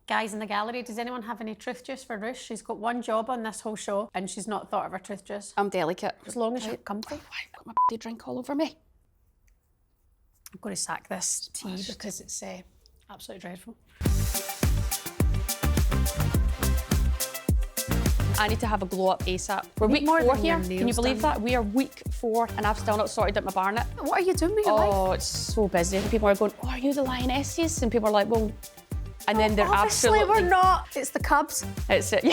Guys in the gallery, does anyone have any truth juice for Ruth? She's got one job on this whole show and she's not thought of her truth juice. I'm delicate. As long as you're comfy. I've got my drink all over me. I'm going to sack this tea because it's absolutely dreadful. I need to have a glow up ASAP. We're Need week more 4 than here. your Can you nails believe done. that? We are week 4 and I've still not sorted out my barnet. What are you doing with your life? Oh, it's so busy. People are going, oh, are you the Lionesses? And people are like, well, and then they're Obviously absolutely... we're not. It's the Cubs. It's it,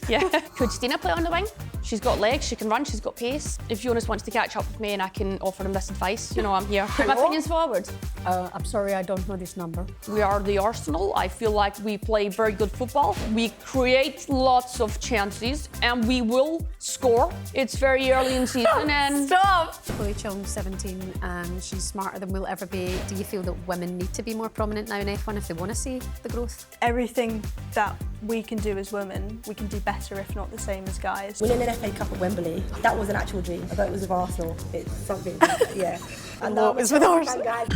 yeah. Could Stina play on the wing? She's got legs, she can run, she's got pace. If Jonas wants to catch up with me and I can offer him this advice, you know, I'm here. Put my opinions forward. I'm sorry, I don't know this number. We are the Arsenal. I feel like we play very good football. We create lots of chances and we will score. It's very early in season and... Stop! Chloe Chong, 17, and she's smarter than we'll ever be. Do you feel that women need to be more prominent now in F1 if they want to see the growth? Everything that we can do as women, we can do better, if not the same as guys. Winning an FA Cup at Wembley, that was an actual dream. I thought it was with Arsenal. It's something, yeah. And it was with Arsenal. Guys.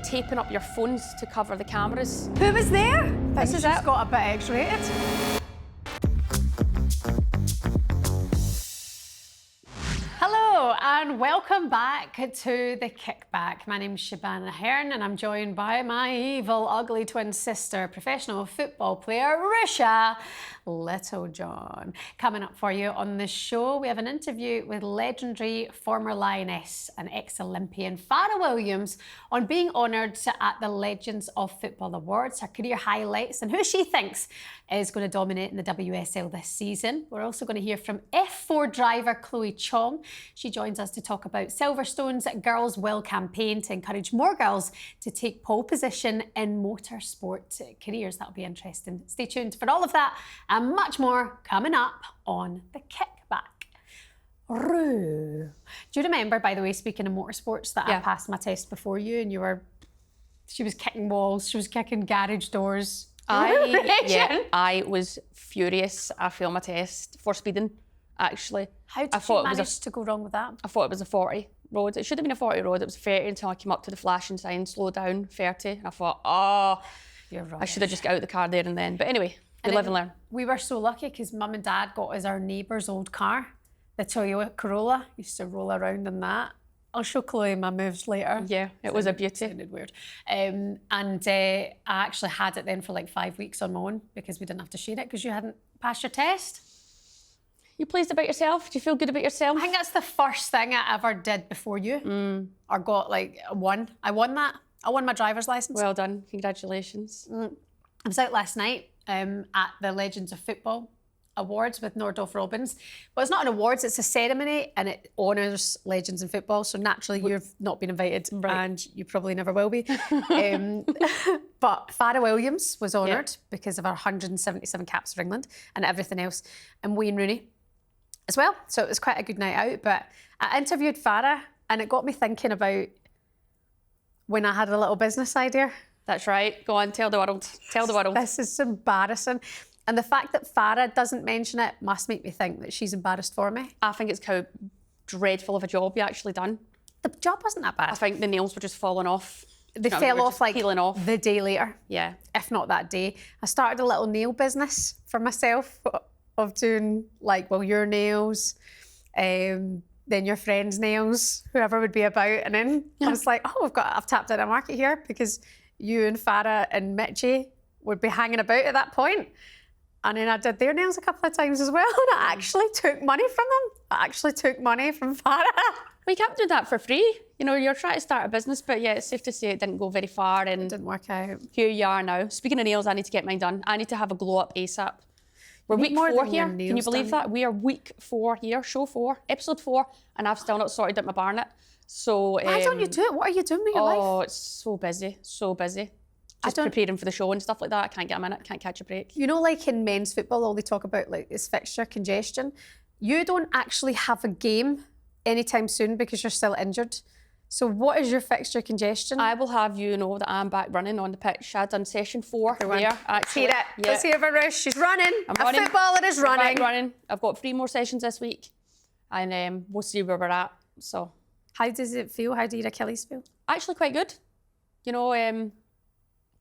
Taping up your phones to cover the cameras. Who was there? This is it. Got a bit X-rated. Hello and welcome back to The Kickback. My name's Shabana Hearn and I'm joined by my evil, ugly twin sister, professional football player, Risha Littlejohn. Coming up for you on the show, we have an interview with legendary former Lioness and ex-Olympian Fara Williams on being honoured at the Legends of Football Awards, her career highlights and who she thinks is going to dominate in the WSL this season. We're also going to hear from F4 driver Chloe Chong. She joins us to talk about Silverstone's Girls Will campaign to encourage more girls to take pole position in motorsport careers. That'll be interesting. Stay tuned for all of that and much more coming up on The Kickback. Roo. Do you remember, by the way, speaking of motorsports, that I passed my test before you and she was kicking walls, she was kicking garage doors. I was furious. I failed my test for speeding, actually. How did you manage to go wrong with that? I thought it was a 40 road. It should have been a 40 road. It was 30 until I came up to the flashing sign, slow down, 30. And I thought, oh, you're right. I should have just got out of the car there and then. But anyway, we live and learn. We were so lucky because Mum and Dad got us our neighbour's old car, the Toyota Corolla. Used to roll around in that. I'll show Chloe my moves later. Yeah, it was a beauty. It sounded weird. I actually had it then for like 5 weeks on my own because we didn't have to share it because you hadn't passed your test. You pleased about yourself? Do you feel good about yourself? I think that's the first thing I ever did before you. Or got like won. I won that. I won my driver's licence. Well done. Congratulations. I was out last night at the Legends of Football Awards with Nordorf Robbins. Well, it's not an awards, it's a ceremony and it honours legends in football. So naturally you've not been invited and you probably never will be. But Fara Williams was honoured because of her 177 caps for England and everything else. And Wayne Rooney as well. So it was quite a good night out. But I interviewed Fara and it got me thinking about when I had a little business idea. That's right. Go on, tell the world. Tell the world. This is embarrassing. And the fact that Fara doesn't mention it must make me think that she's embarrassed for me. I think it's how dreadful of a job you actually done. The job wasn't that bad. I think the nails were just falling off. They fell off like peeling off. the day later. Yeah. If not that day. I started a little nail business for myself of doing like, well, your nails, then your friend's nails, whoever would be about. And then I was like, oh, I've tapped into a market here because you and Fara and Mitchie would be hanging about at that point. And then I did their nails a couple of times as well, and I actually took money from them. I actually took money from Fara. Well, you can't do that for free. You know, you're trying to start a business, but yeah, it's safe to say it didn't go very far. And it didn't work out. Here you are now. Speaking of nails, I need to get mine done. I need to have a glow up ASAP. We're week 4 here. Can you believe that? We are week 4 here, show 4, episode 4, and I've still not sorted out my barnet. So why don't you do it? What are you doing with your life? Oh, it's so busy, so busy. Just preparing for the show and stuff like that. I can't get a minute, can't catch a break. You know, like in men's football, all they talk about like is fixture congestion. You don't actually have a game anytime soon because you're still injured. So what is your fixture congestion? I will have you know that I'm back running on the pitch. I've done session 4 there. Let's hear it. Yeah. Let's hear it, Rush. She's running. I'm running. A footballer is running. Back running. I've got 3 more sessions this week and we'll see where we're at. So, how does it feel? How do your Achilles feel? Actually quite good. You know,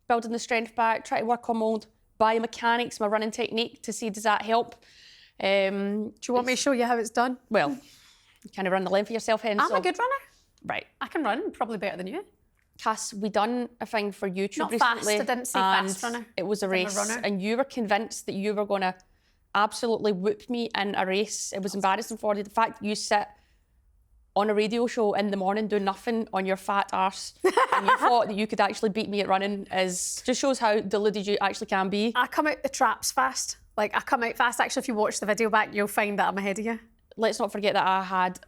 building the strength back, try to work on my biomechanics, my running technique to see does that help. Do you want me to show you how it's done? Well, you kind of run the length of yourself, Hen. I'm a good runner. Right. I can run probably better than you. Cass, we done a thing for YouTube Not recently. fast, I didn't say fast runner. It was a race, and you were convinced that you were going to absolutely whoop me in a race. It was embarrassing for you. The fact that you sit on a radio show in the morning doing nothing on your fat arse and you thought that you could actually beat me at running just shows how deluded you actually can be. I come out the traps fast. Like, I come out fast. Actually, if you watch the video back, you'll find that I'm ahead of you. Let's not forget that I had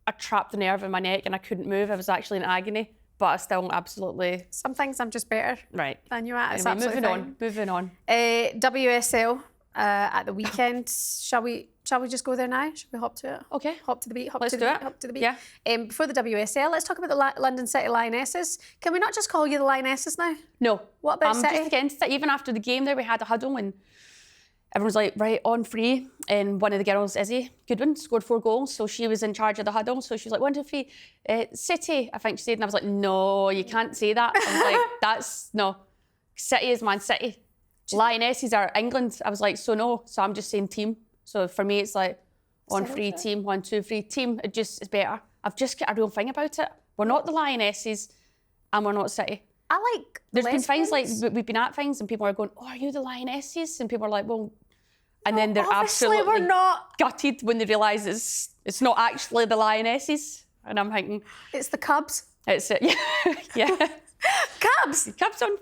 a trapped nerve in my neck and I couldn't move. I was actually in agony, but I still absolutely... Some things I'm just better than you at. It's anyway, absolutely moving on. WSL at the weekend. Shall we just go there now? Should we hop to it? Okay. Hop to the beat. Let's do it. Hop to the beat. Yeah. Before the WSL, let's talk about the London City Lionesses. Can we not just call you the Lionesses now? No. What about City? I'm just against it. Even after the game there, we had a huddle and everyone was like, right, on free. And one of the girls, Izzy Goodwin, scored 4 goals. So she was in charge of the huddle. So she was like, 1, 2, 3, City, I think she said. And I was like, no, you can't say that. I was like, no. City is Man City. Lionesses are England. I was like, so no. So I'm just saying team. So for me, it's like, on free team, 1, 2, 3, team. It just is better. I've just got a real thing about it. We're not the Lionesses and we're not City. I like There's been things like, we've been at things and people are going, oh, are you the Lionesses? And people are like, well, and then they're absolutely we're not gutted when they realise it's not actually the Lionesses. And I'm thinking... It's the Cubs. It's it, yeah. Cubs! Cubs on.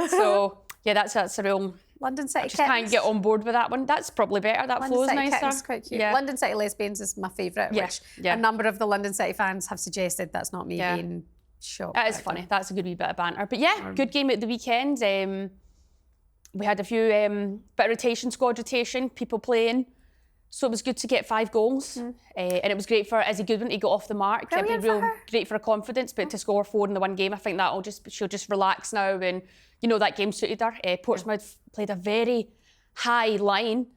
So, yeah, that's a real... London City Kittens. Can't get on board with that one. That's probably better. That London flows City nicer. Kittens, quite cute. Yeah. London City Lesbians is my favourite, which a number of the London City fans have suggested that's not me being shocked. That is funny. That's a good wee bit of banter. But yeah, good game at the weekend. We had a few bit of rotation, squad rotation, people playing. So it was good to get 5 goals. And it was great for Izzy Goodwin to get off the mark. It'd be great for her confidence, but to score 4 in the one game, I think she'll just relax now. And, you know, that game suited her. Portsmouth played a very high line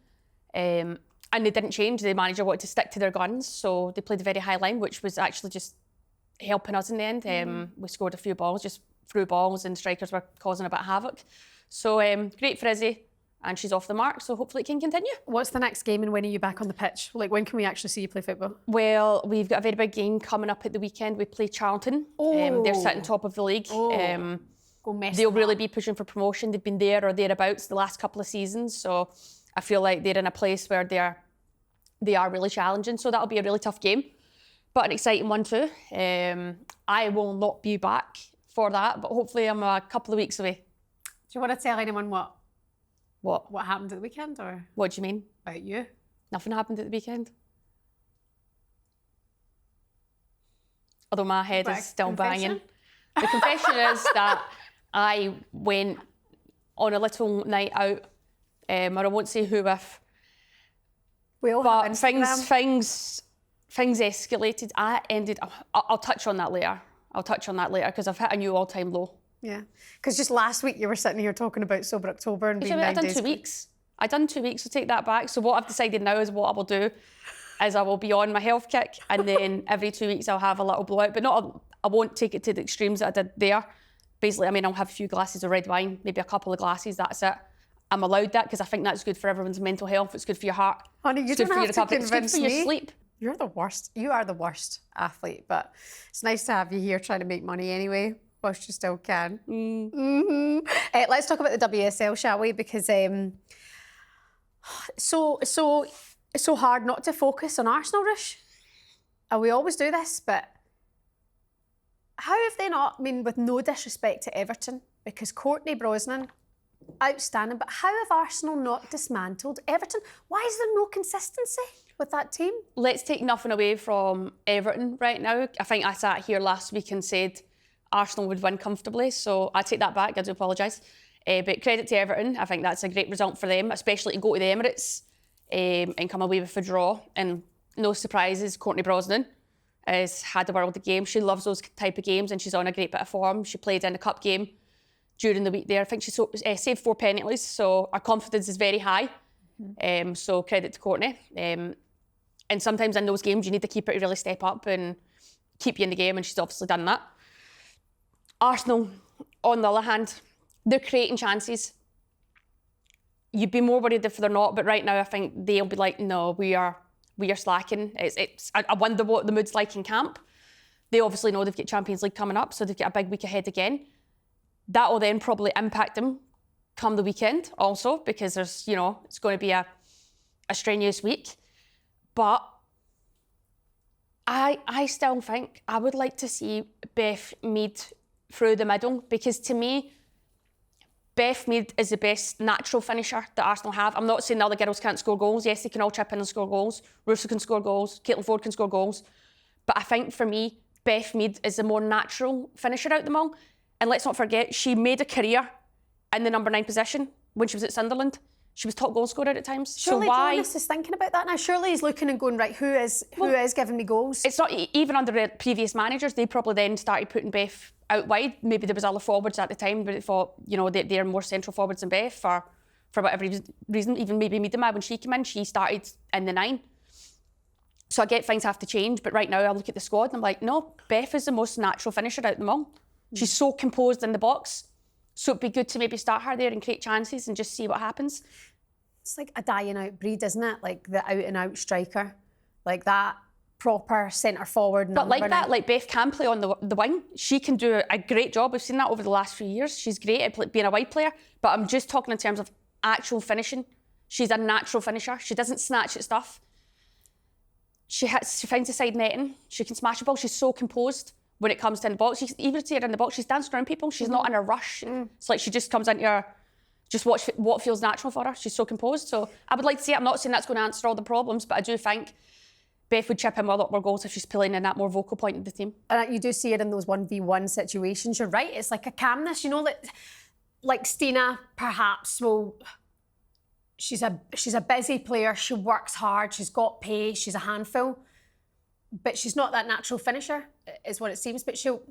and they didn't change. The manager wanted to stick to their guns. So they played a very high line, which was actually just helping us in the end. We scored a few balls, just through balls, and strikers were causing a bit of havoc. So great for Izzy. And she's off the mark, so hopefully it can continue. What's the next game and when are you back on the pitch? Like, when can we actually see you play football? Well, we've got a very big game coming up at the weekend. We play Charlton. They're sitting top of the league. They'll really be pushing for promotion. They've been there or thereabouts the last couple of seasons, so I feel like they're in a place where they are really challenging, so that'll be a really tough game, but an exciting one too. I will not be back for that, but hopefully I'm a couple of weeks away. Do you want to tell anyone what What happened at the weekend, or what do you mean? About you? Nothing happened at the weekend. Although my head is still banging. The confession is that I went on a little night out, or I won't say who with. We all have Instagram. Things escalated. I'll touch on that later. Because I've hit a new all-time low. Yeah, because just last week you were sitting here talking about Sober October and being 9 days. I've done 2 weeks. I've done 2 weeks, so take that back. So what I've decided now is what I will do is I will be on my health kick, and then every 2 weeks I'll have a little blowout, but I won't take it to the extremes that I did there. Basically, I mean, I'll have a few glasses of red wine, maybe a couple of glasses, that's it. I'm allowed that because I think that's good for everyone's mental health. It's good for your heart. Honey, you don't have to convince me. It's good for your sleep. You're the worst. You are the worst athlete, but it's nice to have you here trying to make money anyway. Whilst you still can. Let's talk about the WSL, shall we? Because it's so hard not to focus on Arsenal, Rush. And we always do this, but how have they not, I mean, with no disrespect to Everton, because Courtney Brosnan, outstanding, but how have Arsenal not dismantled Everton? Why is there no consistency with that team? Let's take nothing away from Everton right now. I think I sat here last week and said Arsenal would win comfortably, so I take that back, I do apologise. But credit to Everton, I think that's a great result for them, especially to go to the Emirates and come away with a draw. And no surprises, Courtney Brosnan has had a world of games. She loves those type of games and she's on a great bit of form. She played in a cup game during the week there. I think she saved 4 penalties, so our confidence is very high. So credit to Courtney. And sometimes in those games you need the keeper to really step up and keep you in the game, and she's obviously done that. Arsenal, on the other hand, they're creating chances. You'd be more worried if they're not, but right now I think they'll be like, no, we are slacking. I wonder what the mood's like in camp. They obviously know they've got Champions League coming up, so they've got a big week ahead again. That will then probably impact them come the weekend also, because there's, it's going to be a strenuous week. But I still think I would like to see Beth Mead through the middle, because to me, Beth Mead is the best natural finisher that Arsenal have. I'm not saying the other girls can't score goals. Yes, they can all chip in and score goals. Russo can score goals. Caitlin Ford can score goals. But I think for me, Beth Mead is the more natural finisher out of them all. And let's not forget, she made a career in the number 9 position when she was at Sunderland. She was top goal scorer at times. Surely so why? Jonas is thinking about that now. Surely he's looking and going, right, who is giving me goals? It's not, even under the previous managers, they probably then started putting Beth out wide. Maybe there was other forwards at the time, but they thought, they're more central forwards than Beth for whatever reason. Even maybe Miedema, when she came in, she started in the 9. So I get things have to change, but right now I look at the squad and I'm like, no, Beth is the most natural finisher out of them all. She's so composed in the box. So it'd be good to maybe start her there and create chances and just see what happens. It's like a dying out breed, isn't it? Like the out and out striker, like that proper centre forward. But like that, like Beth can play on the wing. She can do a great job. We've seen that over the last few years. She's great at being a wide player. But I'm just talking in terms of actual finishing. She's a natural finisher. She doesn't snatch at stuff. She finds the side netting. She can smash the ball. She's so composed when it comes to in the box. Even see her in the box, she's dancing around people. She's not in a rush. It's like she just comes into her, just watch what feels natural for her. She's so composed. So I would like to see it. I'm not saying that's going to answer all the problems, but I do think Beth would chip in with a lot more goals if she's playing in that more vocal point of the team. And you do see it in those 1v1 situations. You're right. It's like a calmness, like Stina perhaps will... She's a busy player. She works hard. She's got pace. She's a handful. But she's not that natural finisher, is what it seems. But she'll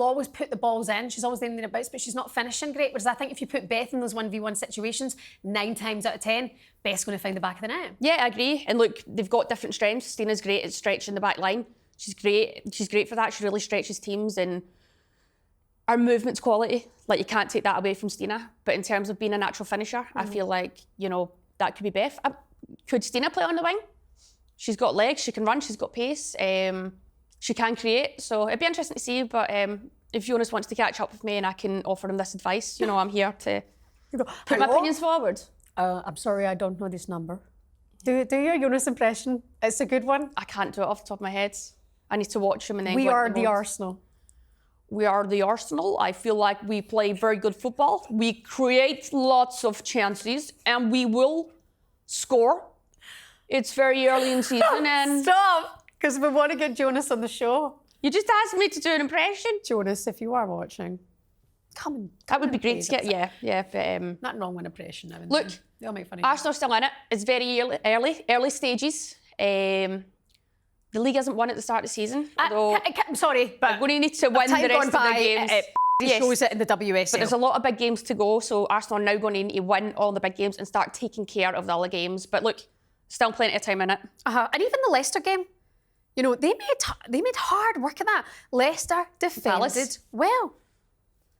always put the balls in. She's always in the bouts, but she's not finishing great. Whereas I think if you put Beth in those 1v1 situations, 9 times out of 10, Beth's going to find the back of the net. Yeah, I agree. And look, they've got different strengths. Stina's great at stretching the back line. She's great for that. She really stretches teams, and our movement's quality. Like, you can't take that away from Stina. But in terms of being a natural finisher, I feel like, that could be Beth. Could Stina play on the wing? She's got legs, she can run, she's got pace, she can create. So it'd be interesting to see. But if Jonas wants to catch up with me and I can offer him this advice, I'm here to put my opinions forward. I'm sorry, I don't know this number. Do your Jonas impression. It's a good one. I can't do it off the top of my head. I need to watch him and then We are the Arsenal. We are the Arsenal. I feel like we play very good football. We create lots of chances and we will score. It's very early in season and... Stop! Because we want to get Jonas on the show. You just asked me to do an impression. Jonas, if you are watching, come that would be great to get, yeah. But, nothing wrong with an impression now. Look, they'll make fun of Arsenal are still in it. It's very early stages. The league hasn't won at the start of the season. I'm sorry, but we're going to need to win the rest of the games. It shows it in the WSL. But there's a lot of big games to go, so Arsenal are now going to need to win all the big games and start taking care of the other games. But look, still plenty of time in it. And even the Leicester game, they made hard work of that. Leicester defended well.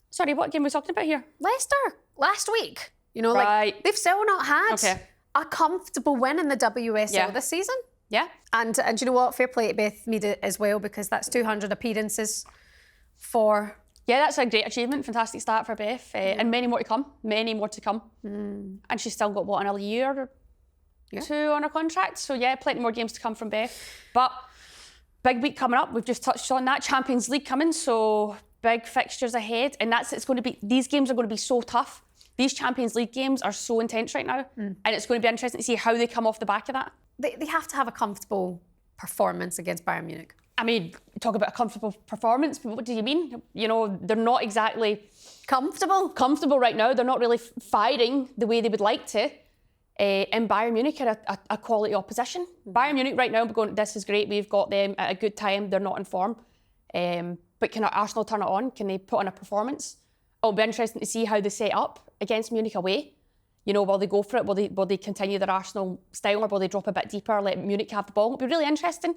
Sorry, what game are we talking about here? Leicester, last week. Right. They've still not had a comfortable win in the WSL this season. Yeah. And you know what? Fair play to Beth Mead as well, because that's 200 appearances for... Yeah, that's a great achievement. Fantastic start for Beth. And many more to come. And she's still got, another year or two on her contract? So yeah, plenty more games to come from Beth. But big week coming up. We've just touched on that. Champions League coming, so big fixtures ahead. And these games are going to be so tough. These Champions League games are so intense right now. And it's going to be interesting to see how they come off the back of that. They have to have a comfortable performance against Bayern Munich. I mean, talk about a comfortable performance, but what do you mean? They're not exactly... Comfortable right now. They're not really firing the way they would like to. And Bayern Munich are a quality opposition. Bayern Munich right now, we're going, this is great, we've got them at a good time, they're not in form. But can Arsenal turn it on? Can they put on a performance? It'll be interesting to see how they set up against Munich away. Will they go for it? Will they continue their Arsenal style, or will they drop a bit deeper, let Munich have the ball? It'll be really interesting.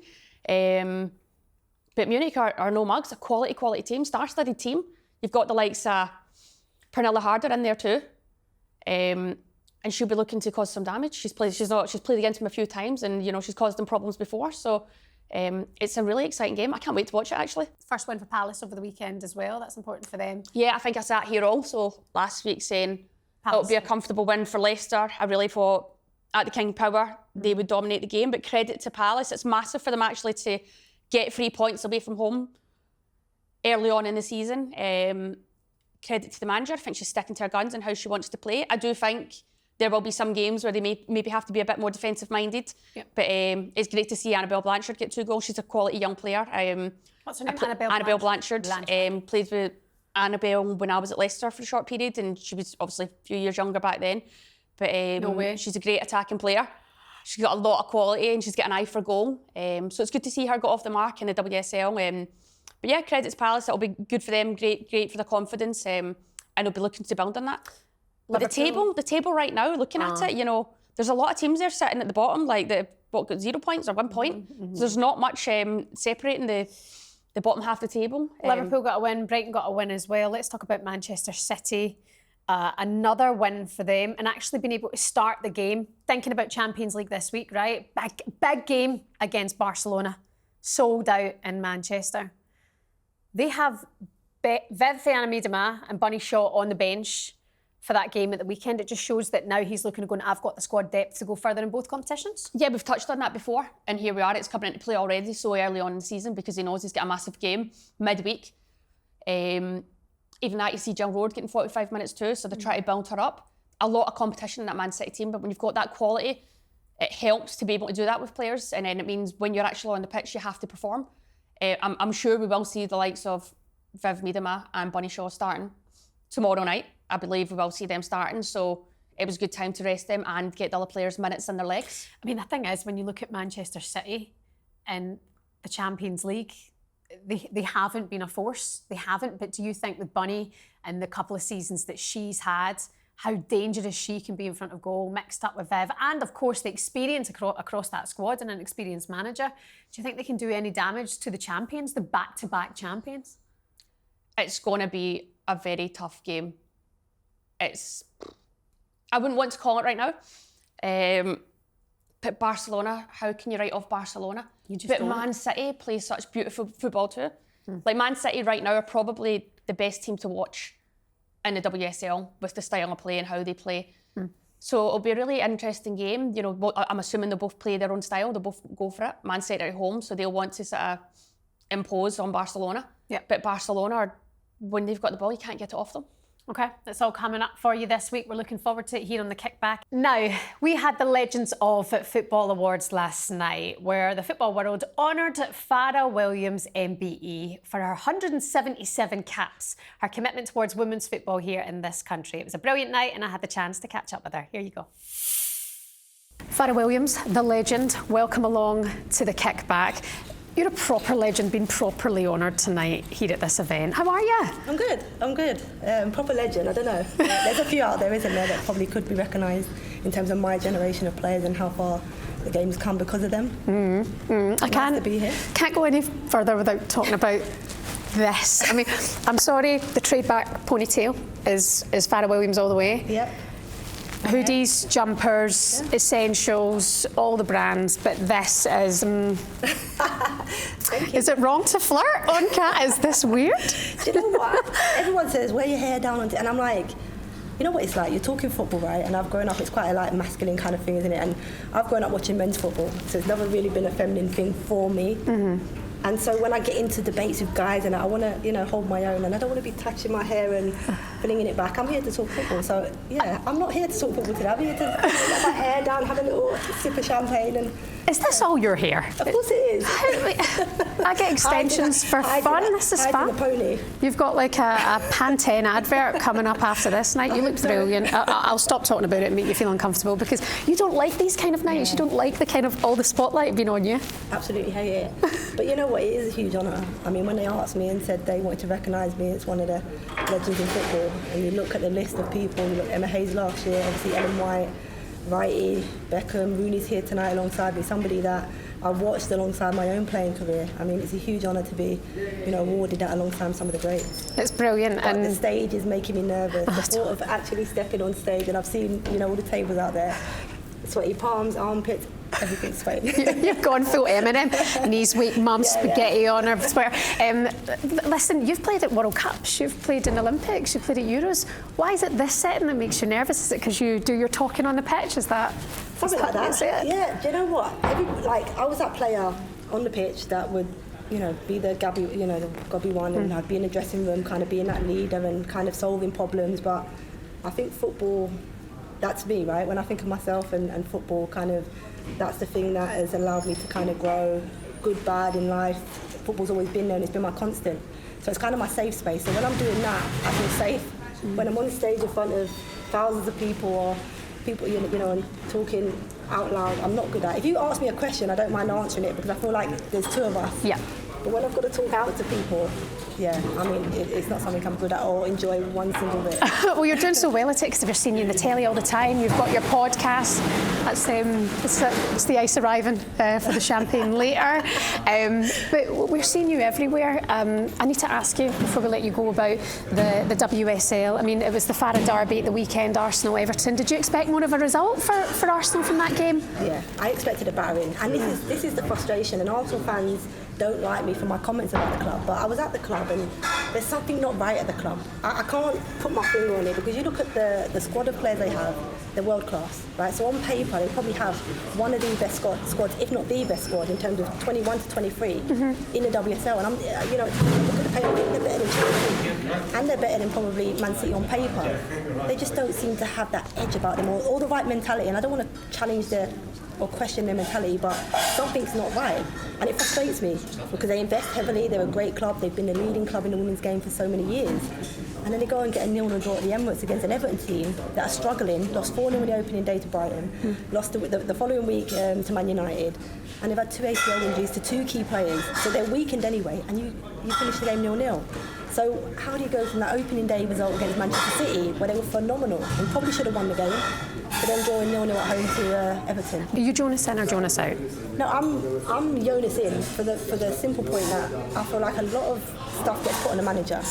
But Munich are no mugs, a quality team, star-studded team. You've got the likes of Pernilla Harder in there too. And she'll be looking to cause some damage. She's played against him a few times, and you know she's caused them problems before. So it's a really exciting game. I can't wait to watch it actually. First win for Palace over the weekend as well. That's important for them. Yeah, I think I sat here also last week saying it would be a comfortable win for Leicester. I really thought at the King Power they would dominate the game, but credit to Palace. It's massive for them actually to get 3 points away from home early on in the season. Credit to the manager. I think she's sticking to her guns and how she wants to play. I do think there will be some games where they maybe have to be a bit more defensive minded. Yep. But it's great to see Annabelle Blanchard get 2 goals. She's a quality young player. What's her name? Annabelle Blanchard. Played with Annabelle when I was at Leicester for a short period, and she was obviously a few years younger back then. But no way. She's a great attacking player. She's got a lot of quality and she's got an eye for goal. So it's good to see her go off the mark in the WSL. But yeah, credit to Palace. It'll be good for them, great for the confidence, and they'll be looking to build on that. But the table right now, looking at it, you know, there's a lot of teams there sitting at the bottom, like got 0 points or 1 point. So there's not much separating the bottom half of the table. Liverpool got a win, Brighton got a win as well. Let's talk about Manchester City. Another win for them, and actually being able to start the game, thinking about Champions League this week, right? Big game against Barcelona, sold out in Manchester. They have Viv Miedema and Bunny Shaw on the bench for that game at the weekend. It just shows that now he's looking to go, and I've got the squad depth to go further in both competitions. Yeah, we've touched on that before, and here we are. It's coming into play already so early on in the season because he knows he's got a massive game midweek. Even that, you see Jill Road getting 45 minutes too, so they try to build her up. A lot of competition in that Man City team, but when you've got that quality, it helps to be able to do that with players, and then it means when you're actually on the pitch, you have to perform. I'm sure we will see the likes of Viv Miedema and Bunny Shaw starting tomorrow night. I believe we will see them starting, so it was a good time to rest them and get the other players minutes in their legs. I mean, the thing is, when you look at Manchester City in the Champions League, they haven't been a force. They haven't. But do you think with Bunny and the couple of seasons that she's had, how dangerous she can be in front of goal, mixed up with Viv, and of course the experience across that squad and an experienced manager, do you think they can do any damage to the champions, the back-to-back champions? It's going to be a very tough game. I wouldn't want to call it right now. But Barcelona, how can you write off Barcelona? Man City plays such beautiful football too. Like Man City right now are probably the best team to watch in the WSL with the style of play and how they play. So it'll be a really interesting game. You know, I'm assuming they'll both play their own style. They'll both go for it. Man City at home, so they'll want to sort of impose on Barcelona. Yep. But Barcelona, when they've got the ball, you can't get it off them. Okay, that's all coming up for you this week. We're looking forward to it here on the Kickback. Now, we had the Legends of Football Awards last night, where the football world honoured Fara Williams, MBE, for her 177 caps, her commitment towards women's football here in this country. It was a brilliant night, and I had the chance to catch up with her. Here you go. Fara Williams, the legend, welcome along to the Kickback. You're a proper legend, being properly honoured tonight here at this event. How are you? I'm good. Proper legend, I don't know. There's a few out there, isn't there, that probably could be recognised in terms of my generation of players and how far the game's come because of them. I can't go any further without talking about this. I mean, I'm sorry, the trade-back ponytail is Fara Williams all the way. Yep. Hoodies, jumpers, essentials, all the brands, but this is... Is it wrong to flirt on Cat? Is this weird? Do you know what? Everyone says, wear your hair down, and I'm like, you know what it's like? You're talking football, right? And I've grown up, it's quite a like masculine kind of thing, isn't it? And I've grown up watching men's football, so it's never really been a feminine thing for me. And so when I get into debates with guys and I want to, you know, hold my own, and I don't want to be touching my hair and flinging it back. I'm here to talk football. So yeah, I'm not here to talk football today. I'm here to let my hair down, have a little sip of champagne. And is this all your hair? Of course it is. I get extensions for fun. This is fun. Pony. You've got like a Pantene advert coming up after this night. You look brilliant. I'll stop talking about it and make you feel uncomfortable because you don't like these kind of nights. You don't like the kind of all the spotlight being on you. Absolutely hate it. But you know what? It is a huge honour. I mean, when they asked me and said they wanted to recognise me, it's one of the legends in football. And you look at the list of people. You look at Emma Hayes last year, obviously Ellen White. Righty, Beckham, Rooney's here tonight alongside me, somebody that I watched alongside my own playing career. I mean, it's a huge honour to be, awarded that alongside some of the greats. It's brilliant. But and the stage is making me nervous. The thought of actually stepping on stage, and I've seen, all the tables out there, sweaty palms, armpits, everything's sweaty. You've gone full Eminem, knees weak, mum, spaghetti on her sweater. Listen, you've played at World Cups, you've played in Olympics, you've played at Euros. Why is it this setting that makes you nervous? Is it because you do your talking on the pitch? Is that something like that? Yeah. Do you know what? I was that player on the pitch that would, be the Gabby, the Gobby one, and I'd be in the dressing room, kind of being that leader and kind of solving problems. But I think football, that's me, right? When I think of myself and football, kind of, that's the thing that has allowed me to kind of grow, good, bad in life. Football's always been there and it's been my constant. So it's kind of my safe space. So when I'm doing that, I feel safe. When I'm on the stage in front of thousands of people or people, and talking out loud, I'm not good at it. If you ask me a question, I don't mind answering it because I feel like there's two of us. Yeah. But when I've got to talk out to people, it's not something I'm good at or enjoy one single bit. Well, you're doing so well at it because we're seeing you on the telly all the time. You've got your podcast. That's it's the ice arriving for the champagne later. But we're seeing you everywhere. I need to ask you before we let you go about the WSL. I mean, it was the Fara derby at the weekend, Arsenal Everton. Did you expect more of a result for Arsenal from that game? Yeah, I expected a battering, and this is the frustration. And Arsenal fans don't like me for my comments about the club, but I was at the club and there's something not right at the club. I can't put my finger on it because you look at the squad of players they have, they're world class, right? So on paper they probably have one of the best squads, if not the best squad in terms of 21 to 23 in the WSL. And I'm, look at the paper, they're better than Chelsea and they're better than probably Man City on paper. They just don't seem to have that edge about them or the right mentality. And I don't want to challenge or question their mentality, but something's not right. And it frustrates me because they invest heavily, they're a great club, they've been the leading club in the women's game for so many years. And then they go and get a 0-0 draw at the Emirates against an Everton team that are struggling, lost 4-0 in the opening day to Brighton, lost the following week to Man United, and they've had 2 ACL injuries to 2 key players. So they're weakened anyway, and you finish the game 0-0. So how do you go from that opening day result against Manchester City, where they were phenomenal and probably should have won the game, to then drawing 0-0 at home to Everton? Are you Jonas in or Jonas out? No, I'm Jonas in for the simple point that I feel like a lot of stuff gets put on the manager.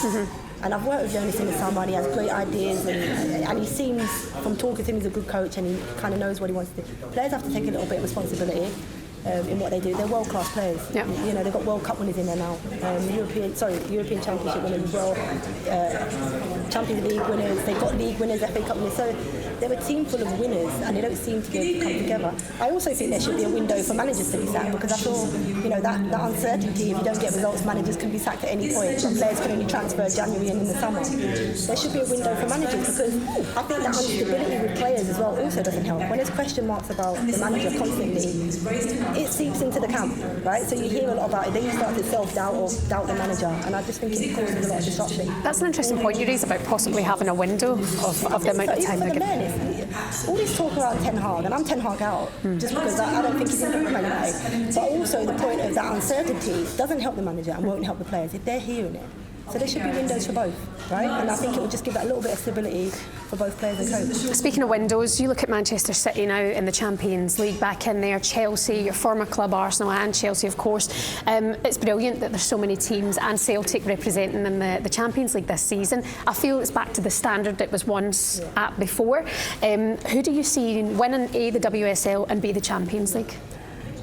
And I've worked with Jonas in the summer and he has great ideas and he seems, from talking to him, he's a good coach and he kind of knows what he wants to do. Players have to take a little bit of responsibility in what they do. They're world-class players. Yeah. They've got World Cup winners in there now. European Championship winners as well. Champions League winners. They've got league winners, FA Cup winners. So they're a team full of winners and they don't seem to be able to come together. I also think there should be a window for managers to be sacked because I feel, that uncertainty, if you don't get results, managers can be sacked at any point. And players can only transfer January and in the summer. There should be a window for managers because I think that instability with players as well also doesn't help. When there's question marks about the manager constantly, it seeps into the camp, right? So you hear a lot about it, then you start to self-doubt or doubt the manager, and I just think it causes a lot of disruption. That's an interesting point you raise about possibly having a window of the amount of time they get. All this talk around Ten Hag, and I'm Ten Hag out, just because I don't think he's in the anyway. But also the point of that uncertainty doesn't help the manager and won't help the players if they're hearing it. So there should be windows for both, right? And I think it will just give that little bit of stability for both players and coach. Speaking of windows, you look at Manchester City now in the Champions League, back in there, Chelsea, your former club Arsenal and Chelsea of course. It's brilliant that there's so many teams and Celtic representing in the Champions League this season. I feel it's back to the standard it was once at before. Who do you see winning A, the WSL and B, the Champions League?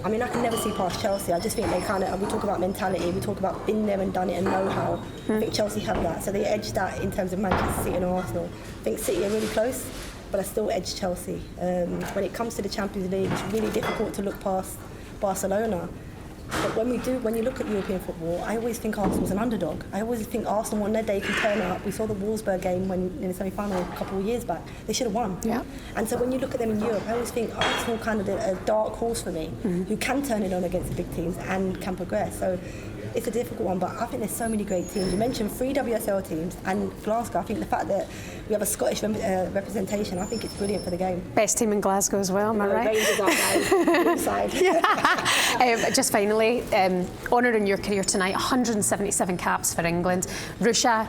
I mean, I can never see past Chelsea. I just think they kind of, we talk about mentality, we talk about been there and done it and know-how. I think Chelsea have that, so they edge that in terms of Manchester City and Arsenal. I think City are really close, but I still edge Chelsea. When it comes to the Champions League, it's really difficult to look past Barcelona. But when you look at European football, I always think Arsenal's an underdog. I always think Arsenal one day can turn up. We saw the Wolfsburg game in the semi-final a couple of years back. They should have won. Yeah. And so when you look at them in Europe, I always think Arsenal kind of a dark horse for me, who can turn it on against the big teams and can progress. So it's a difficult one, but I think there's so many great teams. You mentioned 3 WSL teams and Glasgow. I think the fact that we have a Scottish representation, I think it's brilliant for the game. Best team in Glasgow as well, am I right? Rangers are inside. Just finally, honouring your career tonight, 177 caps for England. Rusha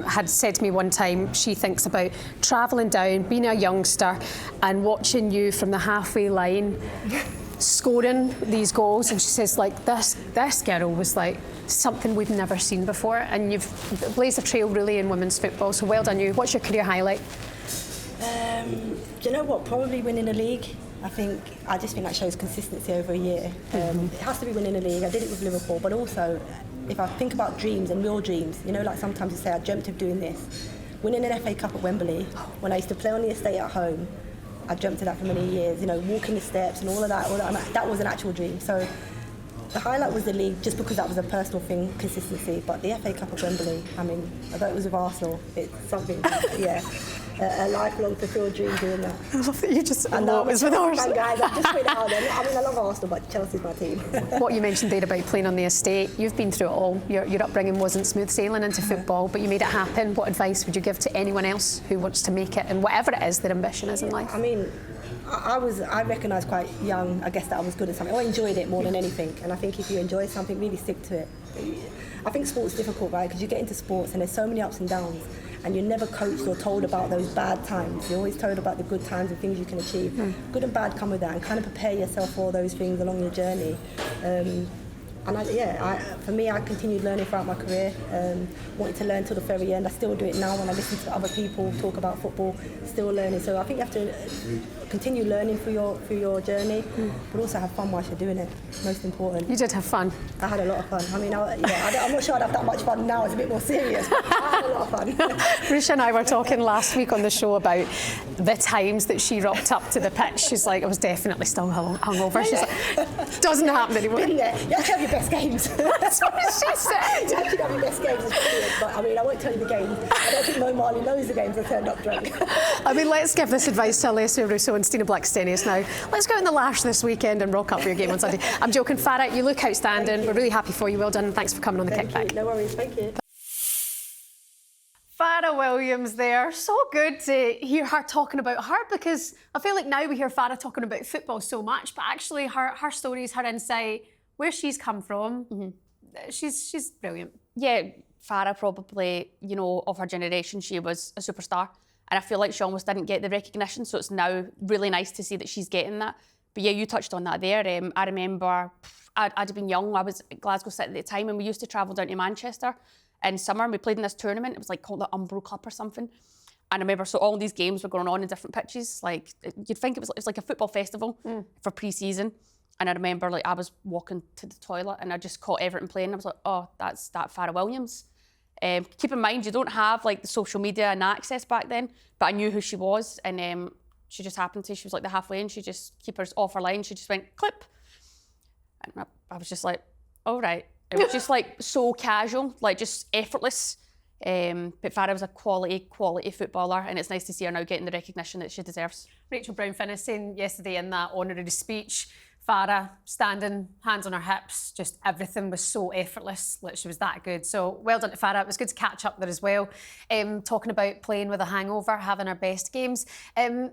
had said to me one time she thinks about travelling down, being a youngster and watching you from the halfway line scoring these goals, and she says, like, this girl was like something we've never seen before, and you've blazed a trail really in women's football, so well done you. What's your career highlight? Do you know what? Probably winning a league. I just think that shows consistency over a year. It has to be winning a league. I did it with Liverpool, but also if I think about dreams and real dreams, you know, like sometimes you say, I dreamt of doing this. Winning an FA Cup at Wembley, when I used to play on the estate at home, I dreamt of that for many years, you know, walking the steps and all of that, that was an actual dream. So the highlight was the league, just because that was a personal thing, consistency. But the FA Cup at Wembley, I mean, although it was with Arsenal, it's something, yeah. A lifelong fulfilled dream doing that. I love that you just know it was with Arsenal. Guys, I've just put it out there. I mean, I love Arsenal, but Chelsea's my team. What you mentioned there about playing on the estate, you've been through it all. Your upbringing wasn't smooth sailing into football, but you made it happen. What advice would you give to anyone else who wants to make it, and whatever it is their ambition is in life? I mean, I recognised quite young, I guess, that I was good at something. I enjoyed it more than anything, and I think if you enjoy something, really stick to it. I think sport's difficult, right, because you get into sports and there's so many ups and downs, and you're never coached or told about those bad times. You're always told about the good times and things you can achieve. Good and bad come with that, and kind of prepare yourself for those things along your journey. For me, I continued learning throughout my career, wanted to learn till the very end. I still do it now when I listen to other people talk about football, still learning. So I think you have to continue learning through your journey, but also have fun whilst you're doing it. Most important. You did have fun. I had a lot of fun. I mean, I'm not sure I'd have that much fun now. It's a bit more serious, but I had a lot of fun. Rusha and I were talking last week on the show about the times that she rocked up to the pitch. She's like, I was definitely still hungover. She's like, doesn't happen anymore. Been there. You have to have your best games. That's what she said. You have to have your best games. But I mean, I won't tell you the games. I don't think Mo Marley knows the games I turned up drunk. I mean, let's give this advice to Alessia Russo and Stina Blackstenius now. Let's go in the lash this weekend and rock up for your game on Sunday. I'm joking, Farah, you look outstanding. We're really happy for you. Well done. Thanks for coming on the Kickback. No worries, thank you. Fara Williams there. So good to hear her talking about her, because I feel like now we hear Fara talking about football so much, but actually her stories, her insight, where she's come from, she's brilliant. Yeah, Fara probably, you know, of her generation, she was a superstar. And I feel like she almost didn't get the recognition, so it's now really nice to see that she's getting that. But yeah, you touched on that there. I remember I'd have been young. I was at Glasgow City at the time, and we used to travel down to Manchester in summer, and we played in this tournament. It was like called the Umbro Cup or something. And I remember, so all these games were going on in different pitches. Like, you'd think it was like a football festival for pre-season. And I remember, like, I was walking to the toilet and I just caught Everton playing. I was like, oh, that's that Fara Williams. Keep in mind, you don't have like the social media and access back then, but I knew who she was, and she just happened to, she was like the halfway and she just, keepers off her line, she just went clip. And I was just like, all right. It was just like so casual, like just effortless. But Fara was a quality footballer, and it's nice to see her now getting the recognition that she deserves. Rachel Brown-Finnis saying yesterday in that honorary speech, Fara standing, hands on her hips, just everything was so effortless, like she was that good. So well done to Fara. It was good to catch up there as well. Talking about playing with a hangover, having our best games.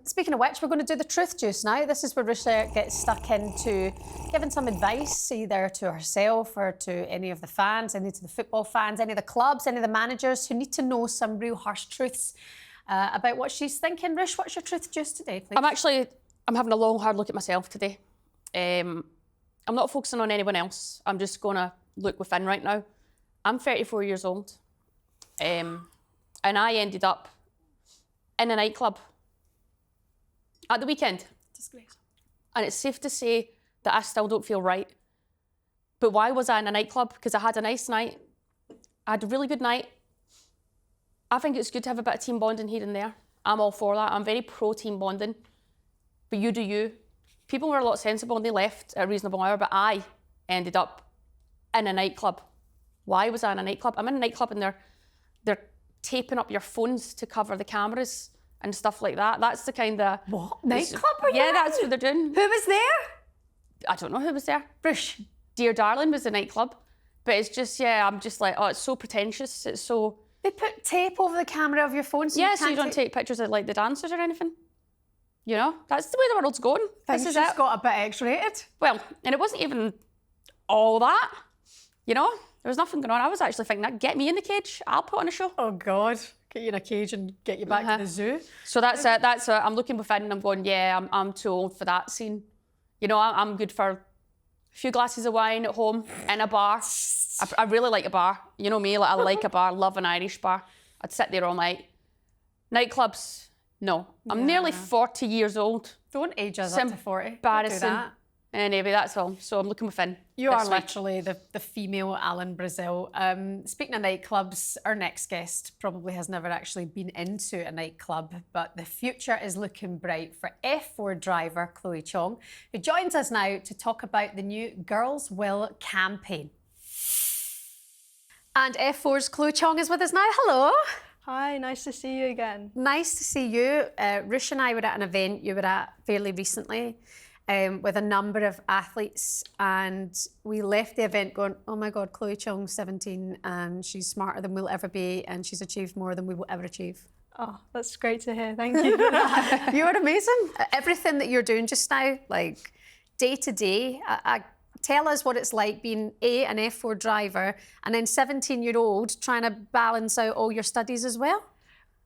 Speaking of which, we're going to do the truth juice now. This is where Rusha gets stuck into giving some advice, either to herself or to any of the fans, any to the football fans, any of the clubs, any of the managers who need to know some real harsh truths about what she's thinking. Rush, what's your truth juice today, please? I'm having a long, hard look at myself today. I'm not focusing on anyone else. I'm just going to look within right now. I'm 34 years old. And I ended up in a nightclub at the weekend. Disgrace. And it's safe to say that I still don't feel right. But why was I in a nightclub? Because I had a nice night. I had a really good night. I think it's good to have a bit of team bonding here and there. I'm all for that. I'm very pro team bonding. But you do you. People were a lot sensible and they left at a reasonable hour, but I ended up in a nightclub. Why was I in a nightclub? I'm in a nightclub and they're taping up your phones to cover the cameras and stuff like that. That's the kind of... What? Nightclub were you Yeah, in? that's what they're doing. Who was there? I don't know who was there. Brush. Dear Darling was the nightclub. But it's just, yeah, I'm just like, oh, it's so pretentious. It's so... They put tape over the camera of your phone so yeah, so you don't take pictures of like the dancers or anything. You know, that's the way the world's going. This is it. Got a bit X-rated. Well, and it wasn't even all that. You know, there was nothing going on. I was actually thinking that, get me in the cage, I'll put on a show. Oh God, get you in a cage and get you back to the zoo. So that's it. That's it. I'm looking within and I'm going, yeah, I'm too old for that scene. You know, I'm good for a few glasses of wine at home in a bar. I really like a bar. You know me, like I like a bar, love an Irish bar. I'd sit there all night. Nightclubs, no. I'm nearly 40 years old. Don't age us up to 40. Embarrassing. Don't do that. Anyway, that's all. So I'm looking within. You are literally the female Alan Brazil. Speaking of nightclubs, our next guest probably has never actually been into a nightclub, but the future is looking bright for F4 driver Chloe Chong, who joins us now to talk about the new Girls Will campaign. And F4's Chloe Chong is with us now. Hello. Hi, nice to see you again. Nice to see you. Rush and I were at an event you were at fairly recently with a number of athletes, and we left the event going, oh my God, Chloe Chong's 17 and she's smarter than we'll ever be and she's achieved more than we will ever achieve. Oh, that's great to hear. Thank you. You are amazing. Everything that you're doing just now, like day to day, tell us what it's like being an F4 driver and then 17-year-old trying to balance out all your studies as well.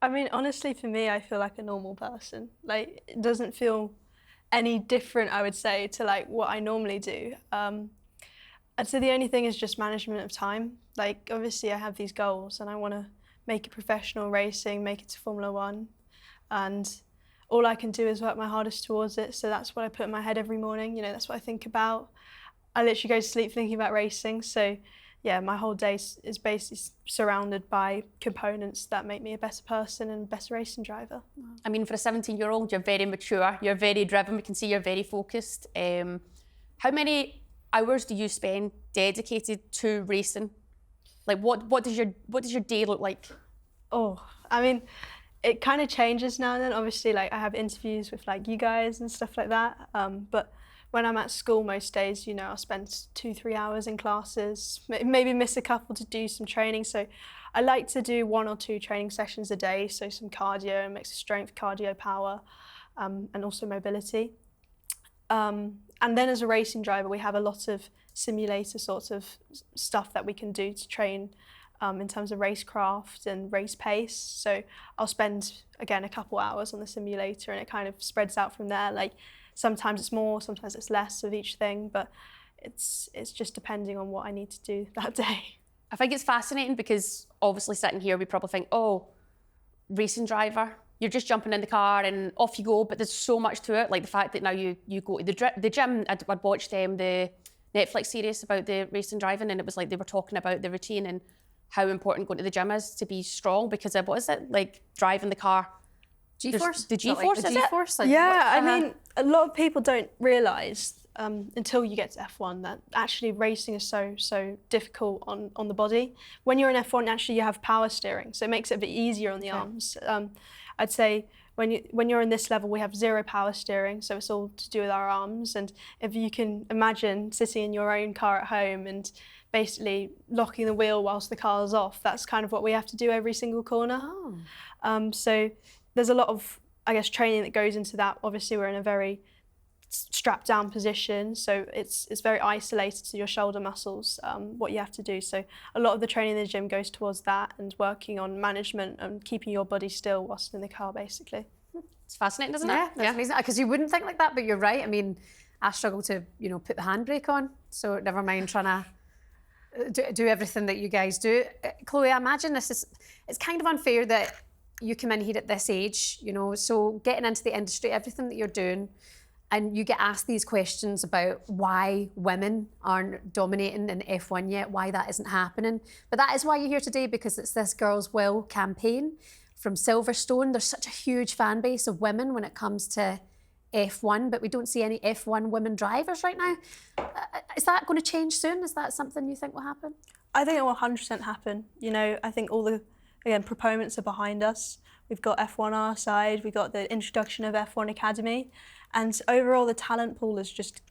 I mean, honestly, for me, I feel like a normal person. Like, it doesn't feel any different, I would say, to like what I normally do. I'd say the only thing is just management of time. Like, obviously, I have these goals and I want to make it professional racing, make it to Formula One, and all I can do is work my hardest towards it. So that's what I put in my head every morning. You know, that's what I think about. I literally go to sleep thinking about racing. So yeah, my whole day is basically surrounded by components that make me a better person and a better racing driver. I mean, for a 17-year-old, you're very mature, you're very driven, we can see you're very focused. How many hours do you spend dedicated to racing? Like what does your day look like? Oh, I mean, it kind of changes now and then. Obviously, like I have interviews with like you guys and stuff like that. But when I'm at school most days, you know, I'll spend 2-3 hours in classes, maybe miss a couple to do some training. So I like to do 1 or 2 training sessions a day. So some cardio, a mix of strength, cardio, power, and also mobility. And then as a racing driver, we have a lot of simulator sorts of stuff that we can do to train in terms of racecraft and race pace. So I'll spend, again, a couple hours on the simulator and it kind of spreads out from there. Like sometimes it's more, sometimes it's less of each thing, but it's just depending on what I need to do that day. I think it's fascinating because obviously sitting here, we probably think, oh, racing driver, you're just jumping in the car and off you go, but there's so much to it. Like the fact that now you go to the gym. I'd watched the Netflix series about the racing driving, and it was like they were talking about the routine and how important going to the gym is to be strong because of, what is it, like driving the car? G-force? The G-force, like the G-force? Like yeah, I mean, a lot of people don't realise until you get to F1 that actually racing is so difficult on the body. When you're in F1, actually you have power steering, so it makes it a bit easier on the arms. I'd say when you're in this level, we have 0 power steering, so it's all to do with our arms. And if you can imagine sitting in your own car at home and basically locking the wheel whilst the car's off, that's kind of what we have to do every single corner. Oh. So there's a lot of, I guess, training that goes into that. Obviously, we're in a very strapped down position, so it's very isolated to your shoulder muscles, what you have to do. So a lot of the training in the gym goes towards that and working on management and keeping your body still whilst in the car, basically. It's fascinating, isn't it? Yeah, that's amazing. Because you wouldn't think like that, but you're right. I mean, I struggle to, put the handbrake on, so never mind trying to do everything that you guys do. Chloe, I imagine it's kind of unfair that you come in here at this age, so getting into the industry, everything that you're doing, and you get asked these questions about why women aren't dominating in F1 yet, why that isn't happening. But that is why you're here today, because it's this Girls Will campaign from Silverstone. There's such a huge fan base of women when it comes to F1, but we don't see any F1 women drivers right now. Is that going to change soon? Is that something you think will happen? I think it will 100% happen. I think all the, again, proponents are behind us. We've got F1 on our side, we've got the introduction of F1 Academy, and overall the talent pool is just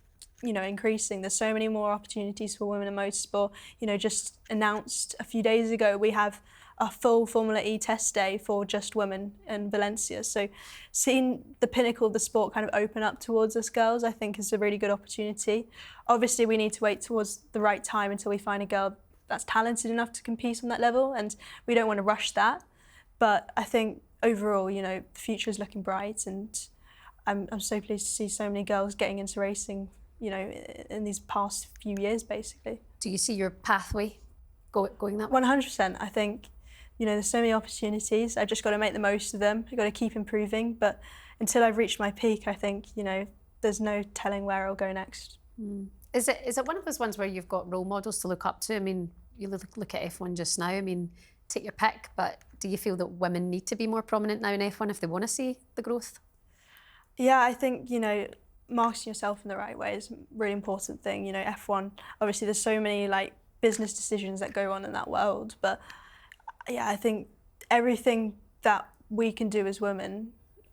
increasing. There's so many more opportunities for women in motorsport. Just announced a few days ago, we have a full Formula E test day for just women in Valencia. So seeing the pinnacle of the sport kind of open up towards us girls, I think is a really good opportunity. Obviously, we need to wait towards the right time until we find a girl that's talented enough to compete on that level, and we don't want to rush that. But I think overall, the future is looking bright, and I'm so pleased to see so many girls getting into racing, in these past few years, basically. Do you see your pathway going that way? 100%. I think, there's so many opportunities. I've just got to make the most of them. I've got to keep improving. But until I've reached my peak, I think, there's no telling where I'll go next. Mm. Is it one of those ones where you've got role models to look up to? I mean, you look at F1 just now. I mean, take your pick, but do you feel that women need to be more prominent now in F1 if they want to see the growth? Yeah, I think, marketing yourself in the right way is a really important thing. F1, obviously there's so many business decisions that go on in that world, but yeah, I think everything that we can do as women,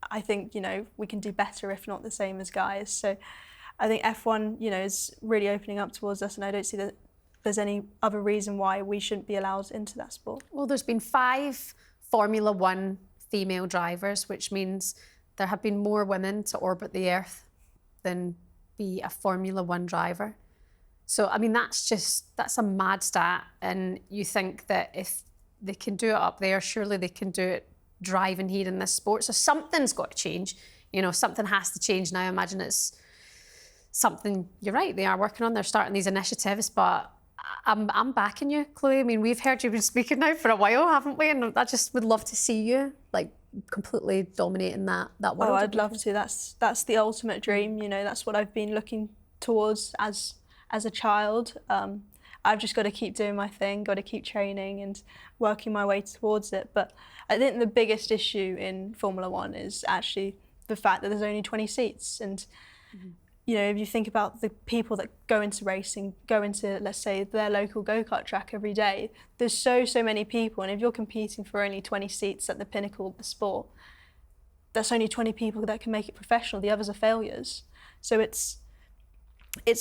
I think, we can do better, if not the same as guys. So I think F1, is really opening up towards us, and I don't see that there's any other reason why we shouldn't be allowed into that sport. Well, there's been 5 Formula One female drivers, which means there have been more women to orbit the Earth than be a Formula One driver. So, I mean, that's a mad stat. And you think that if they can do it up there, surely they can do it driving here in this sport. So something's got to change. Something has to change now. I imagine it's something, you're right, they are working on. They're starting these initiatives, but I'm backing you, Chloe. I mean, we've heard you've been speaking now for a while, haven't we? And I just would love to see you completely dominating that world. Oh, I'd love to. That's the ultimate dream. That's what I've been looking towards as a child. I've just got to keep doing my thing, got to keep training and working my way towards it. But I think the biggest issue in Formula One is actually the fact that there's only 20 seats. And if you think about the people that go into racing, go into, let's say, their local go-kart track every day, there's so many people. And if you're competing for only 20 seats at the pinnacle of the sport, that's only 20 people that can make it professional. The others are failures. So it's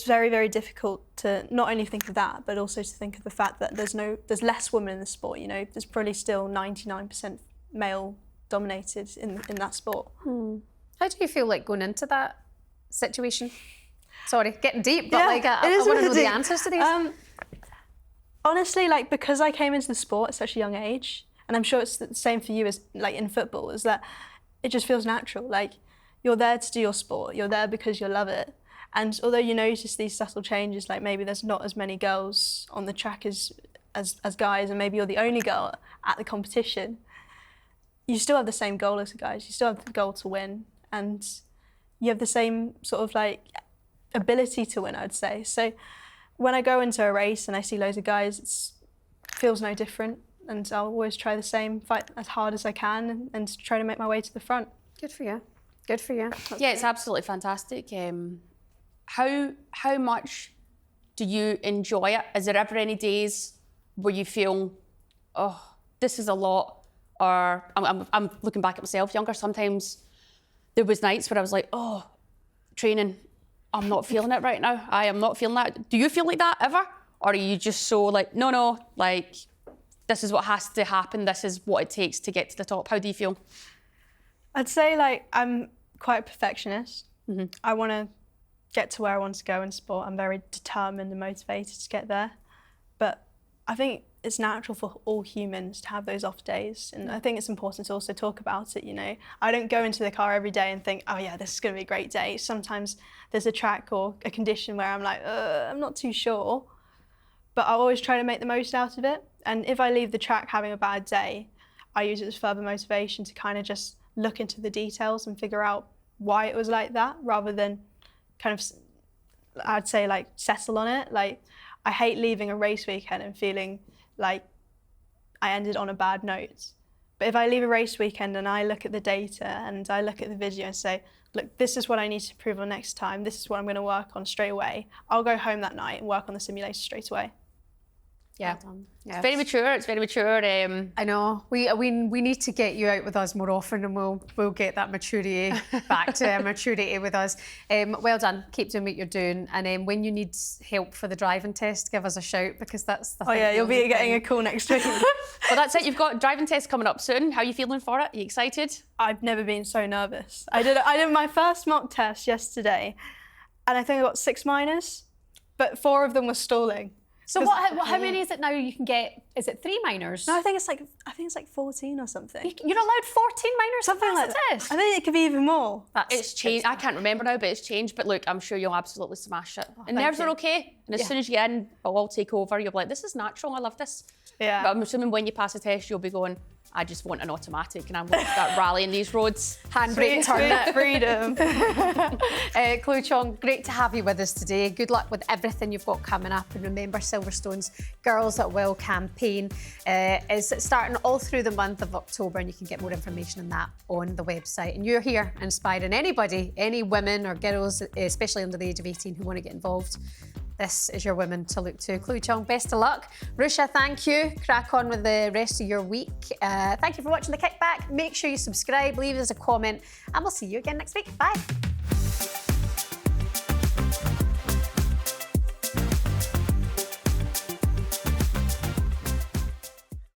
very, very difficult to not only think of that, but also to think of the fact that there's less women in the sport. There's probably still 99% male dominated in that sport. How do you feel going into that situation? Sorry, getting deep, but I want to know the answers to these. Honestly, because I came into the sport at such a young age, and I'm sure it's the same for you as in football, is that it just feels natural. You're there to do your sport. You're there because you love it. And although you notice these subtle changes, maybe there's not as many girls on the track as guys, and maybe you're the only girl at the competition, you still have the same goal as the guys. You still have the goal to win, and you have the same sort of ability to win, I'd say. So when I go into a race and I see loads of guys, it feels no different, and I'll always try the same, fight as hard as I can and try to make my way to the front. Good for you. Good for you. That's great. It's absolutely fantastic. How much do you enjoy it? Is there ever any days where you feel, oh, this is a lot? Or I'm looking back at myself younger, sometimes there was nights where I was like, oh, training, I'm not feeling it right now. I am not feeling that. Do you feel like that ever? Or are you just so no, this is what has to happen. This is what it takes to get to the top. How do you feel? I'd say I'm quite a perfectionist. Mm-hmm. I want to get to where I want to go in sport. I'm very determined and motivated to get there. But I think it's natural for all humans to have those off days. And I think it's important to also talk about it, I don't go into the car every day and think, oh yeah, this is going to be a great day. Sometimes there's a track or a condition where I'm I'm not too sure. But I always try to make the most out of it. And if I leave the track having a bad day, I use it as further motivation to kind of just look into the details and figure out why it was like that, rather than kind of, I'd say settle on it. I hate leaving a race weekend and feeling like I ended on a bad note. But if I leave a race weekend and I look at the data and I look at the video and say, look, this is what I need to improve on next time, this is what I'm going to work on straight away, I'll go home that night and work on the simulator straight away. Yeah. Well done. It's very mature. It's very mature. I know. We need to get you out with us more often, and we'll get that maturity back to maturity with us. Well done. Keep doing what you're doing, and when you need help for the driving test, give us a shout, because that's the thing. Oh yeah, you'll be getting a call next week. Well, that's it. You've got driving tests coming up soon. How are you feeling for it? Are you excited? I've never been so nervous. I did my first mock test yesterday, and I think I got 6 minors, but 4 of them were stalling. So how many is it now you can get? Is it 3 minors? No, I think it's like 14 or something. You're allowed 14 minors, Something like that. I think it could be even more. It's changed. I can't remember now, but it's changed. But look, I'm sure you'll absolutely smash it. And nerves you. are okay. And as soon as you get in, it'll all take over. You'll be like, this is natural. I love this. Yeah. But I'm assuming when you pass the test, you'll be going, I just want an automatic, and I'm going to start rallying these roads. Handbrake, turn it. Freedom. Chloe Chong, great to have you with us today. Good luck with everything you've got coming up. And remember, Silverstone's Girls at Will campaign is starting all through the month of October, and you can get more information on that on the website. And you're here inspiring anybody, any women or girls, especially under the age of 18, who want to get involved. This is your woman to look to. Chloe Chong, best of luck. Rusha, thank you. Crack on with the rest of your week. Thank you for watching The Kickback. Make sure you subscribe, leave us a comment, and we'll see you again next week. Bye.